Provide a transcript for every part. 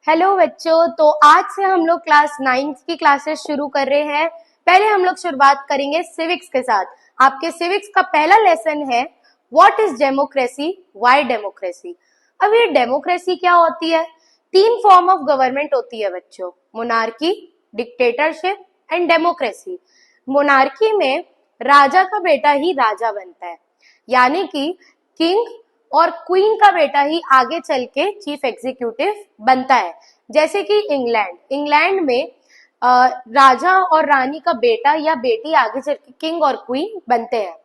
Hello बच्चों, तो आज से हम लोग क्लास 9 की क्लासेस शुरू कर रहे हैं। पहले हम लोग शुरुआत करेंगे सिविक्स के साथ। आपके सिविक्स का पहला लेसन है what is democracy, why democracy. अब ये डेमोक्रेसी क्या होती है? 3 फॉर्म ऑफ गवर्नमेंट होती है बच्चों, monarchy, dictatorship and democracy. Monarchy में राजा का बेटा ही राजा बनता है, यानी कि किंग और क्वीन का बेटा ही आगे चल के चीफ एग्जीक्यूटिव बनता है। जैसे कि इंग्लैंड में राजा और रानी का बेटा या बेटी आगे चल के किंग और क्वीन बनते हैं।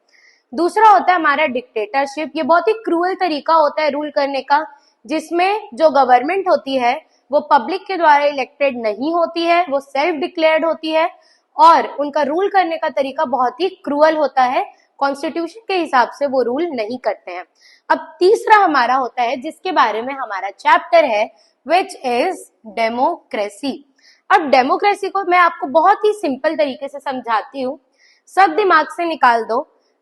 दूसरा होता है हमारा डिक्टेटरशिप। ये बहुत ही क्रूअल तरीका होता है रूल करने का, जिसमें जो गवर्नमेंट होती है वो पब्लिक के द्वारा इलेक्टेड नहीं होती है, वो सेल्फ डिक्लेयर्ड होती है और उनका रूल करने का तरीका बहुत ही क्रूअल होता है। कॉन्स्टिट्यूशन के हिसाब से वो रूल नहीं करते हैं। अब तीसरा हमारा होता है जिसके बारे में हमारा चैप्टर है, विच इज डेमोक्रेसी। अब डेमोक्रेसी को मैं आपको बहुत ही सिंपल तरीके से समझाती हूँ, सब दिमाग से निकाल दो।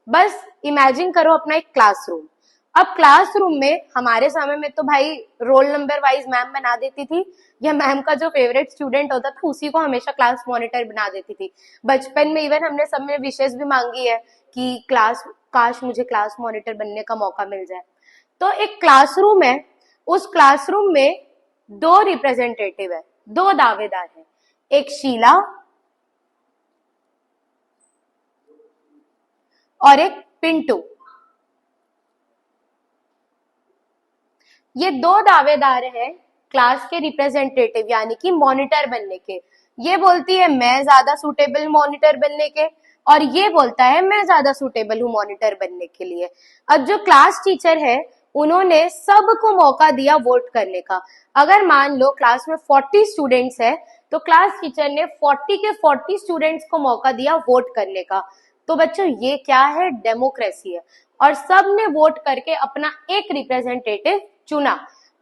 बस इमेजिन करो अपना एक क्लासरूम। अब क्लासरूम में हमारे समय में तो भाई रोल नंबर वाइज मैम बना देती थी, या मैम का जो फेवरेट स्टूडेंट होता था उसी को हमेशा क्लास मॉनिटर बना देती थी। बचपन में इवन हमने सब में विशेष भी मांगी है कि काश मुझे क्लास मॉनिटर बनने का मौका मिल जाए। तो एक क्लासरूम है, उस क्लासरूम में 2 रिप्रेजेंटेटिव है, 2 दावेदार हैं, एक शीला और एक पिंटू। ये 2 दावेदार हैं क्लास के रिप्रेजेंटेटिव यानी कि मॉनिटर बनने के। ये बोलती है मैं ज्यादा सुटेबल मॉनिटर बनने के, और ये बोलता है मैं ज्यादा सुटेबल हूँ मॉनिटर बनने के लिए। अब जो क्लास टीचर है उन्होंने सबको मौका दिया वोट करने का। अगर मान लो क्लास में 40 स्टूडेंट्स है तो क्लास टीचर ने 40 के 40 स्टूडेंट्स को मौका दिया वोट करने का। तो बच्चों ये क्या है? डेमोक्रेसी है। और सब ने वोट करके अपना एक रिप्रेजेंटेटिव चुना।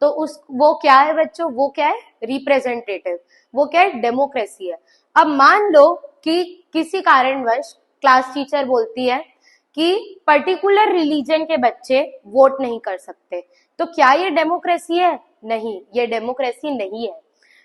तो वो क्या है बच्चों? वो क्या है? रिप्रेजेंटेटिव। वो क्या है? डेमोक्रेसी है। अब मान लो कि किसी कारणवश क्लास टीचर बोलती है कि पर्टिकुलर रिलीजन के बच्चे वोट नहीं कर सकते, तो क्या ये डेमोक्रेसी है? नहीं, ये डेमोक्रेसी नहीं है।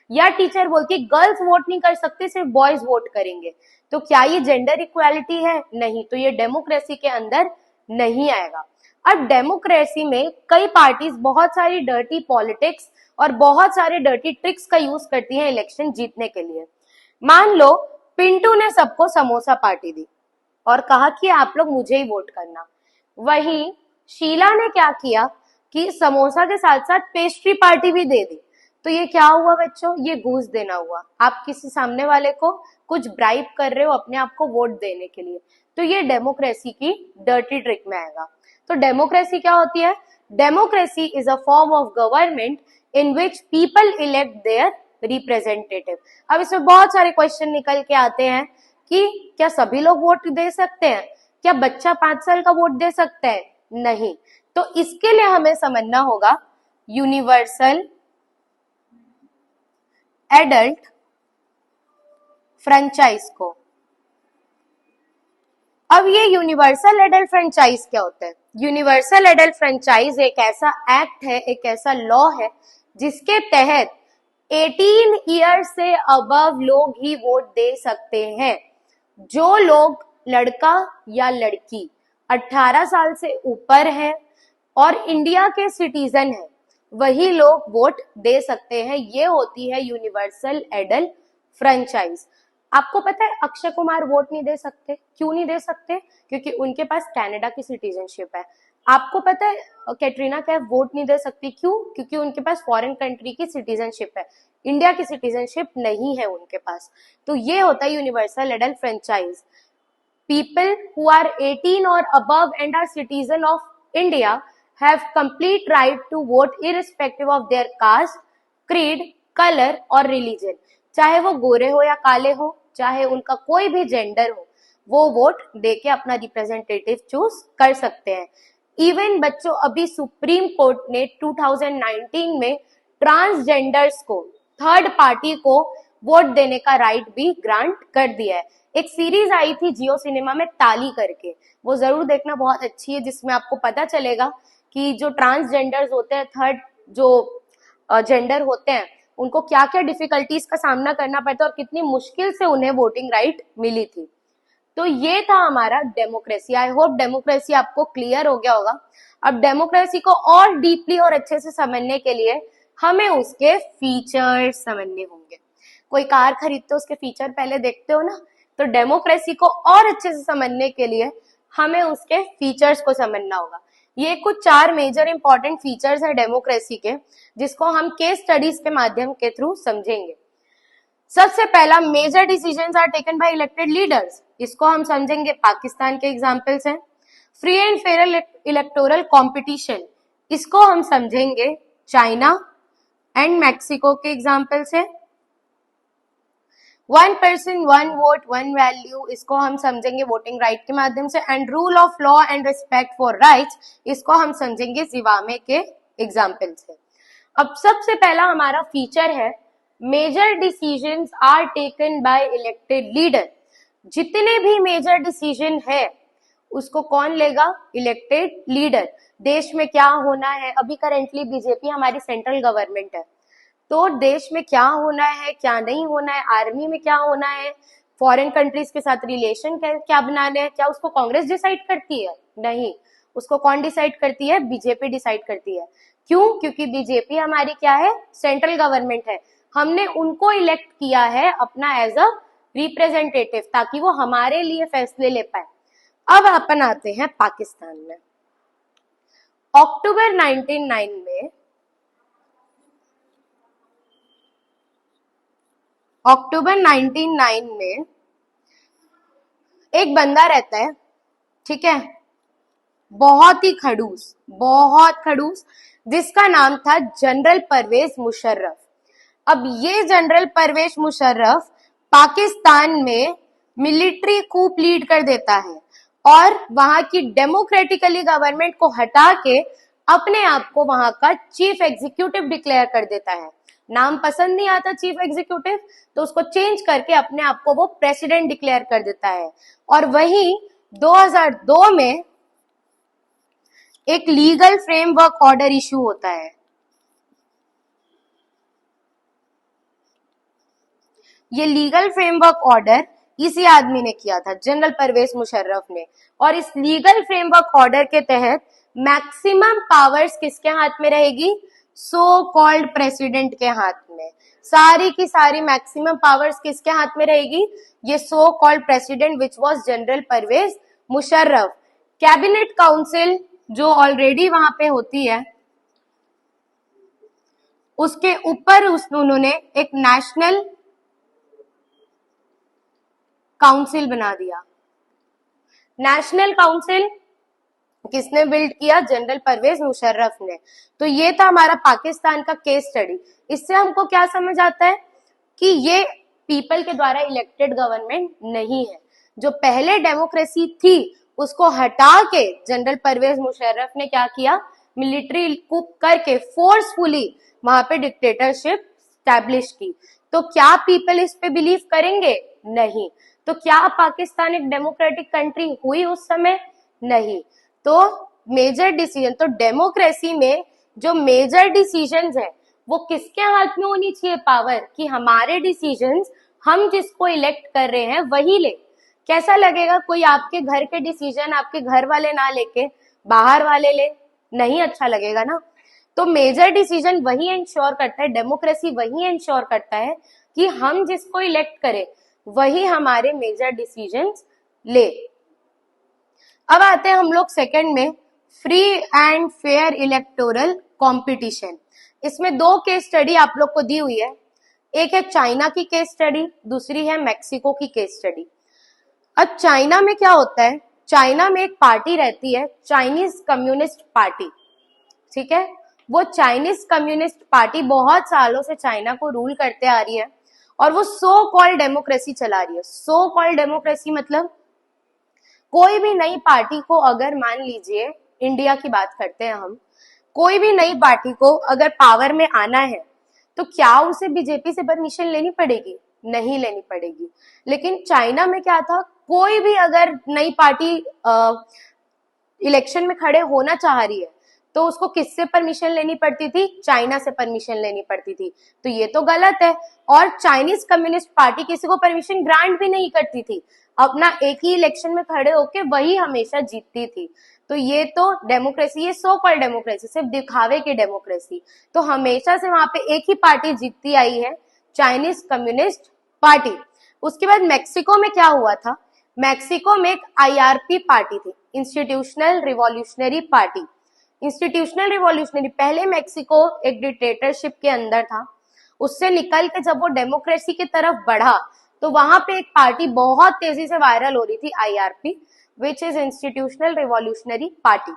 या टीचर बोलती है गर्ल्स वोट नहीं कर सकते, सिर्फ बॉयज वोट करेंगे, तो क्या ये जेंडर इक्वालिटी है? नहीं, तो ये डेमोक्रेसी के अंदर नहीं आएगा। अब डेमोक्रेसी में कई पार्टीज बहुत सारी डर्टी पॉलिटिक्स और बहुत सारे डर्टी ट्रिक्स का यूज करती है इलेक्शन जीतने के लिए। मान लो पिंटू ने सबको समोसा पार्टी दी और कहा कि आप लोग मुझे ही वोट करना। वहीं शीला ने क्या किया कि समोसा के साथ साथ पेस्ट्री पार्टी भी दे दी। तो ये क्या हुआ बच्चों? ये घूस देना हुआ। आप किसी सामने वाले को कुछ ब्राइब कर रहे हो अपने आप को वोट देने के लिए, तो ये डेमोक्रेसी की डर्टी ट्रिक में आएगा। तो डेमोक्रेसी क्या होती है? Democracy is a form of government in which people elect their representative. अब इसमें बहुत सारे क्वेश्चन निकल के आते हैं कि क्या सभी लोग वोट दे सकते हैं? क्या बच्चा 5 साल का वोट दे सकता है? नहीं। तो इसके लिए हमें समझना होगा यूनिवर्सल एडल्ट फ्रेंचाइज को। अब ये यूनिवर्सल एडल्ट फ्रेंचाइज क्या होता है? यूनिवर्सल एडल्ट फ्रेंचाइज एक ऐसा एक्ट है, एक ऐसा लॉ है जिसके तहत 18 ईयर से अबव लोग ही वोट दे सकते हैं। जो लोग, लड़का या लड़की 18 साल से ऊपर है और इंडिया के सिटीजन है, वही लोग वोट दे सकते हैं। ये होती है यूनिवर्सल एडल्ट फ्रेंचाइज। आपको पता है अक्षय कुमार वोट नहीं दे सकते? क्यों नहीं दे सकते? क्योंकि उनके पास कनाडा की सिटीजनशिप है। आपको पता है कैटरीना कैफ वोट नहीं दे सकती? क्यों? क्योंकि उनके पास फॉरेन कंट्री की सिटीजनशिप है, इंडिया की सिटीजनशिप नहीं है उनके पास। तो ये होता है universal adult franchise. People who are 18 or above and are citizen of India have complete right to vote irrespective of their caste, creed, color और religion। चाहे वो गोरे हो या काले हो, चाहे उनका कोई भी जेंडर हो, वो वोट देके अपना रिप्रेजेंटेटिव चूज कर सकते हैं। इवन बच्चों अभी सुप्रीम कोर्ट ने 2019 में ट्रांसजेंडर्स को, थर्ड पार्टी को वोट देने का राइट भी ग्रांट कर दिया है। एक सीरीज आई थी जियो सिनेमा में ताली करके, वो जरूर देखना, बहुत अच्छी है, जिसमें आपको पता चलेगा कि जो ट्रांसजेंडर्स होते हैं, थर्ड जो जेंडर होते हैं, उनको क्या क्या डिफिकल्टीज का सामना करना पड़ता और कितनी मुश्किल से उन्हें वोटिंग राइट मिली थी। तो ये था हमारा डेमोक्रेसी। आई होप डेमोक्रेसी आपको क्लियर हो गया होगा। अब डेमोक्रेसी को और डीपली और अच्छे से समझने के लिए हमें उसके फीचर्स समझने होंगे। कोई कार खरीदते हो उसके फीचर पहले देखते हो ना, तो डेमोक्रेसी को और अच्छे से समझने के लिए हमें उसके फीचर्स को समझना होगा। ये कुछ 4 मेजर इंपॉर्टेंट फीचर्स है डेमोक्रेसी के, जिसको हम केस स्टडीज के माध्यम के थ्रू समझेंगे। सबसे पहला, major decisions are taken by elected leaders. इसको हम समझेंगे, पाकिस्तान के एग्जांपल्स हैं। Free and fair electoral competition, इसको हम समझेंगे चाइना एंड मैक्सिको के एग्जांपल्स हैं। 1 person 1 vote 1 वैल्यू, इसको हम समझेंगे वोटिंग राइट के माध्यम से। And rule of law and respect for rights, इसको हम समझेंगे जिवामे के एग्जाम्पल से। अब सबसे पहला हमारा फीचर है, major decisions are taken by elected leader. जितने भी मेजर डिसीजन है उसको कौन लेगा? Elected leader. देश में क्या होना है, अभी करेंटली बीजेपी हमारी सेंट्रल गवर्नमेंट है, तो देश में क्या होना है, क्या नहीं होना है, आर्मी में क्या होना है, फॉरेन कंट्रीज के साथ रिलेशन क्या बनाने हैं, क्या उसको कांग्रेस डिसाइड करती है? नहीं, उसको कौन डिसाइड करती है? बीजेपी डिसाइड करती है। क्यों? क्योंकि बीजेपी हमारी क्या है? सेंट्रल गवर्नमेंट है। हमने उनको इलेक्ट किया है अपना एज अ रिप्रेजेंटेटिव, ताकि वो हमारे लिए फैसले ले पाए। अब अपन आते हैं पाकिस्तान में। अक्टूबर 1909 में एक बंदा रहता है, ठीक है, बहुत खड़ूस, जिसका नाम था जनरल परवेज मुशर्रफ। अब ये जनरल परवेज मुशर्रफ पाकिस्तान में मिलिट्री कूप लीड कर देता है और वहां की डेमोक्रेटिकली गवर्नमेंट को हटा के अपने आप को वहां का चीफ एग्जीक्यूटिव डिक्लेयर कर देता है। नाम पसंद नहीं आता चीफ एग्जीक्यूटिव, तो उसको चेंज करके अपने आप को वो प्रेसिडेंट डिक्लेयर कर देता है। और वही 2002 में एक लीगल फ्रेमवर्क ऑर्डर इशू होता है। ये लीगल फ्रेमवर्क ऑर्डर इसी आदमी ने किया था, जनरल परवेज मुशर्रफ ने। और इस लीगल फ्रेमवर्क ऑर्डर के तहत मैक्सिमम पावर्स किसके हाथ में रहेगी? सो कॉल्ड प्रेसिडेंट के हाथ में। सारी की सारी मैक्सिमम पावर्स किसके हाथ में रहेगी? ये so called president which was general Parvez Musharraf. Cabinet council जो ऑलरेडी वहां पे होती है, उसके ऊपर उन्होंने एक नेशनल काउंसिल बना दिया। नेशनल काउंसिल किसने बिल्ड किया? जनरल परवेज मुशर्रफ ने। तो ये था हमारा पाकिस्तान का केस स्टडी। इससे हमको क्या समझ आता है कि ये पीपल के द्वारा इलेक्टेड गवर्नमेंट नहीं है। जो पहले डेमोक्रेसी थी उसको हटा के जनरल परवेज मुशर्रफ ने क्या किया? मिलिट्री कूप करके फोर्सफुली वहां पे डिक्टेटरशिप स्टैब्लिश की। तो क्या पीपल इस पे बिलीव करेंगे? नहीं। तो क्या पाकिस्तान एक डेमोक्रेटिक कंट्री हुई उस समय? नहीं। तो मेजर डिसीजन, तो डेमोक्रेसी में जो मेजर डिसीजंस है वो किसके हाथ में होनी चाहिए पावर? कि हमारे डिसीजंस हम जिसको इलेक्ट कर रहे हैं वही ले। कैसा लगेगा कोई आपके घर के डिसीजन आपके घर वाले ना लेके बाहर वाले ले? नहीं अच्छा लगेगा ना। तो मेजर डिसीजन वही इंश्योर करता है, डेमोक्रेसी वही इंश्योर करता है कि हम जिसको इलेक्ट करें वही हमारे मेजर डिसीजंस ले। अब आते हैं हम लोग सेकंड में, free and fair electoral competition. इसमें 2 केस स्टडी आप लोग को दी हुई है। एक है चाइना की केस स्टडी, दूसरी है मैक्सिको की केस स्टडी। अब चाइना में क्या होता है? चाइना में एक पार्टी रहती है, चाइनीज कम्युनिस्ट पार्टी, ठीक है। वो चाइनीज कम्युनिस्ट पार्टी बहुत सालों से चाइना को रूल करते आ रही है और वो सो कॉल्ड डेमोक्रेसी चला रही है। सो कॉल्ड डेमोक्रेसी मतलब कोई भी नई पार्टी को अगर, मान लीजिए इंडिया की बात करते हैं हम, कोई भी नई पार्टी को अगर पावर में आना है तो क्या उसे बीजेपी से परमिशन लेनी पड़ेगी? नहीं लेनी पड़ेगी। लेकिन चाइना में क्या था, कोई भी अगर नई पार्टी इलेक्शन में खड़े होना चाह रही है तो उसको किससे परमिशन लेनी पड़ती थी? चाइना से परमिशन लेनी पड़ती थी। तो ये तो गलत है। और चाइनीज कम्युनिस्ट पार्टी किसी को परमिशन ग्रांट भी नहीं करती थी, अपना एक ही इलेक्शन में खड़े होके वही हमेशा जीतती थी। तो ये तो डेमोक्रेसी, ये सो कॉल्ड डेमोक्रेसी, सिर्फ दिखावे की डेमोक्रेसी। तो हमेशा से वहां पे एक ही पार्टी जीतती आई है, चाइनीज कम्युनिस्ट पार्टी। उसके बाद मेक्सिको में क्या हुआ था? मेक्सिको में एक आईआरपी पार्टी थी, institutional revolutionary party. Institutional revolutionary, पहले मेक्सिको एक डिक्टेटरशिप के अंदर था, उससे निकल के जब वो डेमोक्रेसी की तरफ बढ़ा तो वहां पे एक पार्टी बहुत तेजी से वायरल हो रही थी, IRP, which is institutional revolutionary party.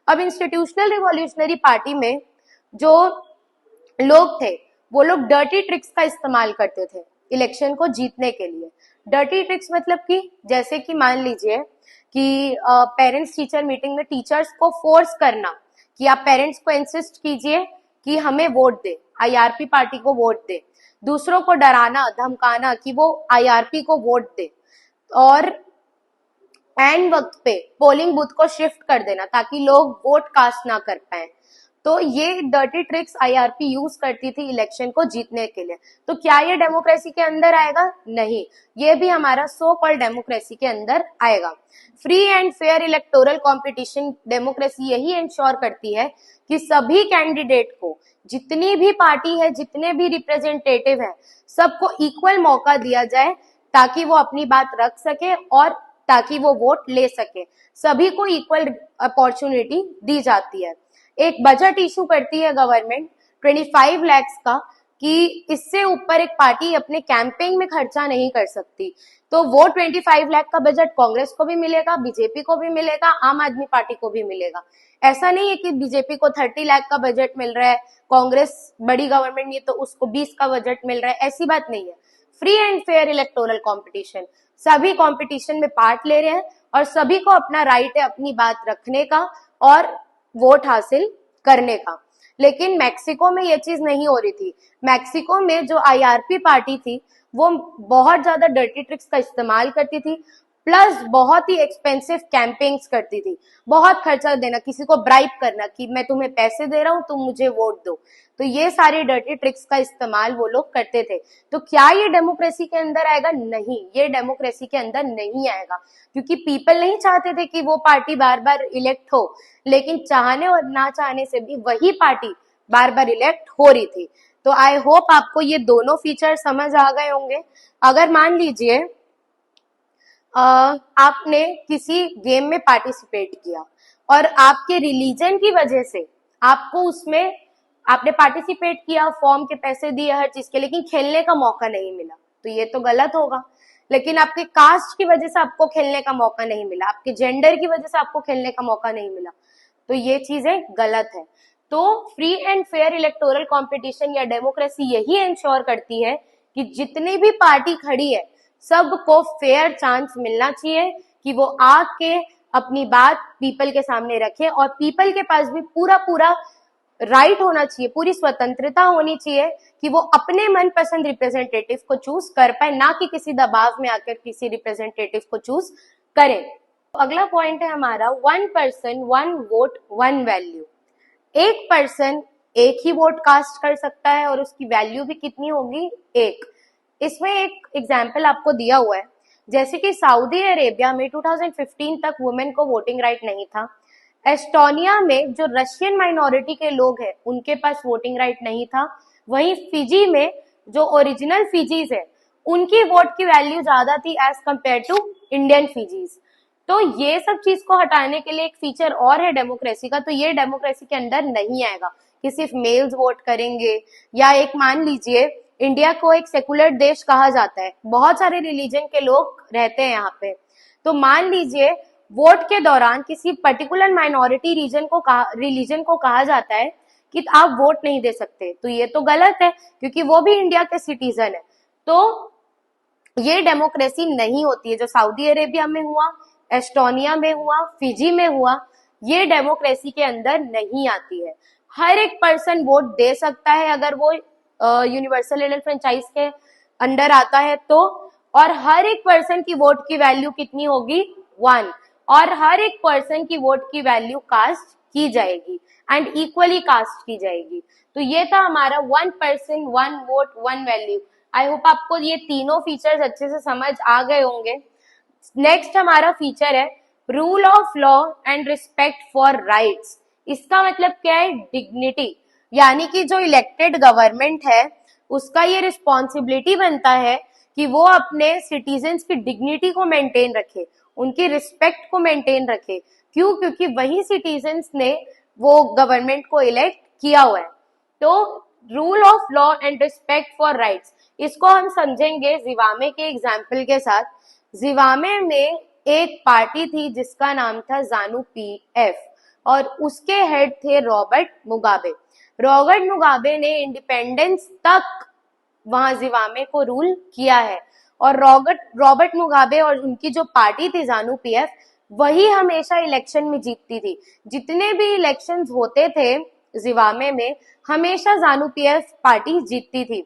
अब इंस्टीट्यूशनल रिवॉल्यूशनरी पार्टी में जो लोग थे वो लोग डर्टी ट्रिक्स का इस्तेमाल करते थे इलेक्शन को जीतने के लिए। डर्टी ट्रिक्स मतलब कि जैसे कि मान लीजिए कि पेरेंट्स टीचर मीटिंग में टीचर्स को फोर्स करना कि आप पेरेंट्स को इंसिस्ट कीजिए कि हमें वोट दे, आईआरपी पार्टी को वोट दे। दूसरों को डराना धमकाना कि वो आईआरपी को वोट दे, और एंड वक्त पे पोलिंग बूथ को शिफ्ट कर देना ताकि लोग वोट कास्ट ना कर पाए। तो ये डर्टी ट्रिक्स आईआरपी यूज करती थी इलेक्शन को जीतने के लिए। तो क्या ये डेमोक्रेसी के अंदर आएगा? नहीं, ये भी हमारा सो कॉल्ड डेमोक्रेसी के अंदर आएगा। Free and fair electoral competition democracy यही इंश्योर करती है कि सभी कैंडिडेट को, जितनी भी पार्टी है, जितने भी रिप्रेजेंटेटिव है, सबको इक्वल मौका दिया जाए ताकि वो अपनी बात रख सके और ताकि वो वोट ले सके। सभी को इक्वल अपॉर्चुनिटी दी जाती है। एक बजट इशू करती है गवर्नमेंट 25 लाख का, कि इससे ऊपर एक पार्टी अपने कैंपेन में खर्चा नहीं कर सकती। तो वो 25 लाख का बजट कांग्रेस को भी मिलेगा, बीजेपी को भी मिलेगा, आम आदमी पार्टी को भी मिलेगा। ऐसा नहीं है कि बीजेपी को 30 लाख का बजट मिल रहा है, कांग्रेस बड़ी गवर्नमेंट नहीं तो उसको 20 का बजट मिल रहा है, ऐसी बात नहीं है। Free and fair electoral competition, सभी कॉम्पिटिशन में पार्ट ले रहे हैं और सभी को अपना राइट है अपनी बात रखने का और वोट हासिल करने का। लेकिन मैक्सिको में ये चीज नहीं हो रही थी। मैक्सिको में जो आईआरपी पार्टी थी वो बहुत ज्यादा डर्टी ट्रिक्स का इस्तेमाल करती थी, प्लस बहुत ही एक्सपेंसिव कैंपेन्स करती थी, बहुत खर्चा देना, किसी को ब्राइब करना कि मैं तुम्हें पैसे दे रहा हूं तुम मुझे वोट दो। तो ये सारे डर्टी ट्रिक्स का इस्तेमाल वो लोग करते थे। तो क्या ये डेमोक्रेसी के अंदर आएगा? नहीं, ये डेमोक्रेसी के अंदर नहीं आएगा, क्योंकि पीपल नहीं चाहते थे कि वो पार्टी बार बार इलेक्ट हो, लेकिन चाहने और ना चाहने से भी वही पार्टी बार बार इलेक्ट हो रही थी। तो आई होप आपको ये दोनों फीचर समझ आ गए होंगे। अगर मान लीजिए आपने किसी गेम में पार्टिसिपेट किया और आपके रिलीजन की वजह से आपको उसमें, आपने पार्टिसिपेट किया, फॉर्म के पैसे दिए हर चीज के, लेकिन खेलने का मौका नहीं मिला, तो ये तो गलत होगा। लेकिन आपके कास्ट की वजह से आपको खेलने का मौका नहीं मिला, आपके जेंडर की वजह से आपको खेलने का मौका नहीं मिला, तो ये चीजें गलत है। तो free and fair electoral competition या डेमोक्रेसी यही इंश्योर करती है कि जितनी भी पार्टी खड़ी है सबको फेयर चांस मिलना चाहिए कि वो आके अपनी बात पीपल के सामने रखे, और पीपल के पास भी पूरा पूरा राइट होना चाहिए, पूरी स्वतंत्रता होनी चाहिए कि वो अपने मनपसंद रिप्रेजेंटेटिव को चूज कर पाए, ना कि किसी दबाव में आकर किसी रिप्रेजेंटेटिव को चूज करें। तो अगला पॉइंट है हमारा 1 पर्सन 1 वोट 1 वैल्यू। एक पर्सन एक ही वोट कास्ट कर सकता है और उसकी वैल्यू भी कितनी होगी? एक। इसमें एक एग्जाम्पल आपको दिया हुआ है, जैसे कि सऊदी अरेबिया में 2015 तक वुमेन को वोटिंग राइट नहीं था। एस्टोनिया में जो रशियन माइनॉरिटी के लोग हैं उनके पास वोटिंग राइट नहीं था। वहीं फिजी में जो ओरिजिनल फिजीज है उनकी वोट की वैल्यू ज्यादा थी एज कंपेयर टू इंडियन फिजीज। तो ये सब चीज को हटाने के लिए एक फीचर और है डेमोक्रेसी का, तो ये डेमोक्रेसी के अंदर नहीं आएगा कि सिर्फ मेल्स वोट करेंगे, या एक मान लीजिए इंडिया को एक सेकुलर देश कहा जाता है, बहुत सारे रिलीजन के लोग रहते हैं यहाँ पे, तो मान लीजिए वोट के दौरान किसी पर्टिकुलर माइनॉरिटी रिलीजन को कहा जाता है कि आप वोट नहीं दे सकते, तो ये तो गलत है क्योंकि वो भी इंडिया के सिटीजन है। तो ये डेमोक्रेसी नहीं होती है जो सऊदी अरेबिया में हुआ, एस्टोनिया में हुआ, फिजी में हुआ, ये डेमोक्रेसी के अंदर नहीं आती है। हर एक पर्सन वोट दे सकता है अगर वो यूनिवर्सल एलिट फ्रेंचाइज के अंडर आता है तो, और हर एक पर्सन की वोट की वैल्यू कितनी होगी? 1, और हर एक पर्सन की वोट की वैल्यू कास्ट की जाएगी एंड इक्वली कास्ट की जाएगी। तो ये था हमारा 1 person 1 vote 1 value. I hope आपको ये तीनों फीचर्स अच्छे से समझ आ गए होंगे। नेक्स्ट हमारा फीचर है rule of law and respect for rights. इसका मतलब क्या है? डिग्निटी, यानी कि जो इलेक्टेड गवर्नमेंट है उसका ये रिस्पॉन्सिबिलिटी बनता है कि वो अपने सिटीजन्स की डिग्निटी को मेंटेन रखे, उनकी रिस्पेक्ट को मेंटेन रखे। क्यों? क्योंकि वही सिटीजन्स ने वो गवर्नमेंट को इलेक्ट किया हुआ है। तो rule of law and respect for rights, इसको हम समझेंगे जिवामे के एग्जाम्पल के साथ। जिवामे में एक पार्टी थी जिसका नाम था जानु पीएफ और उसके हेड थे रॉबर्ट मुगाबे। रॉबर्ट मुगाबे ने इंडिपेंडेंस तक वहां जिवामे को रूल किया है और रॉबर्ट मुगाबे और उनकी जो पार्टी थी जानु पीएफ वही हमेशा इलेक्शन में जीतती थी। जितने भी इलेक्शंस होते थे जिवामे में हमेशा जानु पीएफ पार्टी जीतती थी।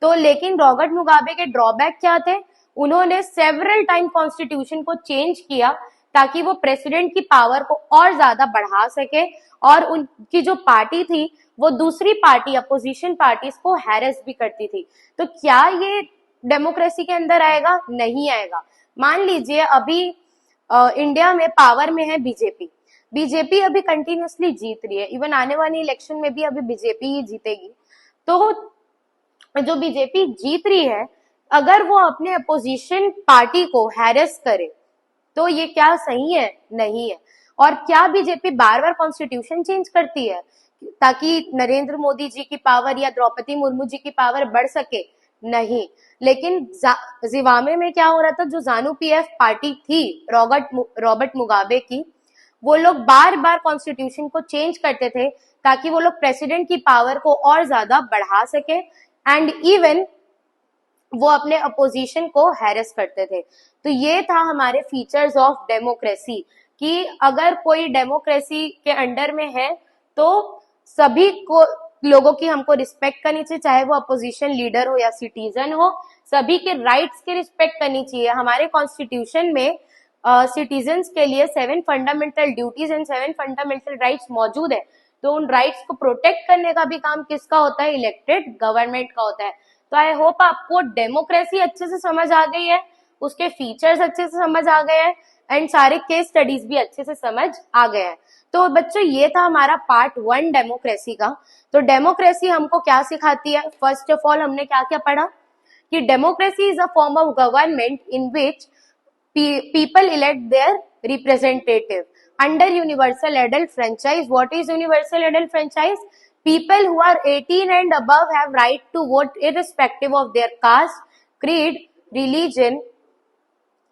तो लेकिन रॉबर्ट मुगाबे के ड्रॉबैक क्या थे? उन्होंने सेवरल टाइम कॉन्स्टिट्यूशन को चेंज किया ताकि वो प्रेसिडेंट की पावर को और ज्यादा बढ़ा सके और उनकी जो पार्टी थी वो दूसरी पार्टी अपोजिशन पार्टीज को हैरेस भी करती थी। तो क्या ये डेमोक्रेसी के अंदर आएगा? नहीं आएगा। मान लीजिए अभी इंडिया में पावर में है बीजेपी। बीजेपी अभी कंटिन्यूसली जीत रही है, इवन आने वाली इलेक्शन में भी अभी बीजेपी ही जीतेगी। तो जो बीजेपी जीत रही है, अगर वो अपने अपोजिशन पार्टी को हैरेस करे तो ये क्या सही है? नहीं है। और क्या बीजेपी बार बार कॉन्स्टिट्यूशन चेंज करती है ताकि नरेंद्र मोदी जी की पावर या द्रौपदी मुर्मू जी की पावर बढ़ सके? नहीं। लेकिन जिवामे में क्या हो रहा था? जो जानु पीएफ पार्टी थी रॉबर्ट मुगाबे की, वो लोग बार बार कॉन्स्टिट्यूशन को चेंज करते थे ताकि वो लोग प्रेसिडेंट की पावर को और ज्यादा बढ़ा सके एंड इवन वो अपने अपोजिशन को हैरेस करते थे। तो ये था हमारे फीचर्स ऑफ डेमोक्रेसी कि अगर कोई डेमोक्रेसी के अंडर में है तो सभी को लोगों की हमको रिस्पेक्ट करनी चाहिए, चाहे वो अपोजिशन लीडर हो या सिटीजन हो। सभी के राइट्स की रिस्पेक्ट करनी चाहिए। हमारे कॉन्स्टिट्यूशन में सिटीजन्स के लिए 7 fundamental duties and 7 fundamental rights मौजूद है। तो उन राइट्स को प्रोटेक्ट करने का भी काम किसका होता है? इलेक्टेड गवर्नमेंट का होता है। तो आई होप आपको डेमोक्रेसी अच्छे से समझ आ गई है, उसके फीचर्स अच्छे से समझ आ गए हैं एंड सारे केस स्टडीज भी अच्छे से समझ आ गए हैं। तो बच्चों ये था हमारा पार्ट 1 डेमोक्रेसी का। तो डेमोक्रेसी हमको क्या सिखाती है? फर्स्ट ऑफ ऑल हमने क्या क्या पढ़ा कि democracy is a form of government in which people elect their representative under universal adult franchise. What is universal adult franchise? People who are 18 and above have right to vote irrespective of their caste, creed, religion,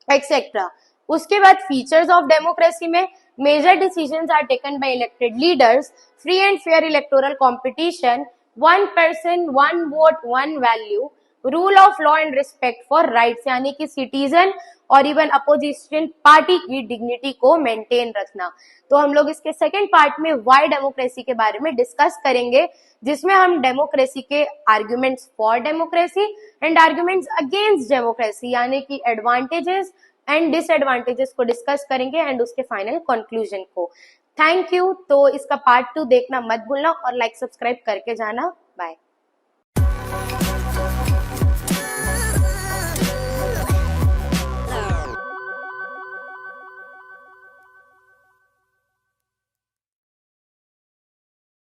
etc. उसके बाद features of democracy में major decisions are taken by elected leaders, free and fair electoral competition, 1 person 1 vote 1 value, rule of law and respect for rights, यानी कि citizen और even opposition party की dignity को maintain रखना। तो हम लोग इसके सेकंड पार्ट में वाई डेमोक्रेसी के बारे में डिस्कस करेंगे, जिसमें हम डेमोक्रेसी के arguments for democracy and arguments against democracy यानी कि एडवांटेजेस एंड डिसएडवांटेजेस को डिस्कस करेंगे एंड उसके फाइनल कंक्लूजन को। Thank you. तो इसका पार्ट 2 देखना मत भूलना और लाइक सब्सक्राइब करके जाना। बाय।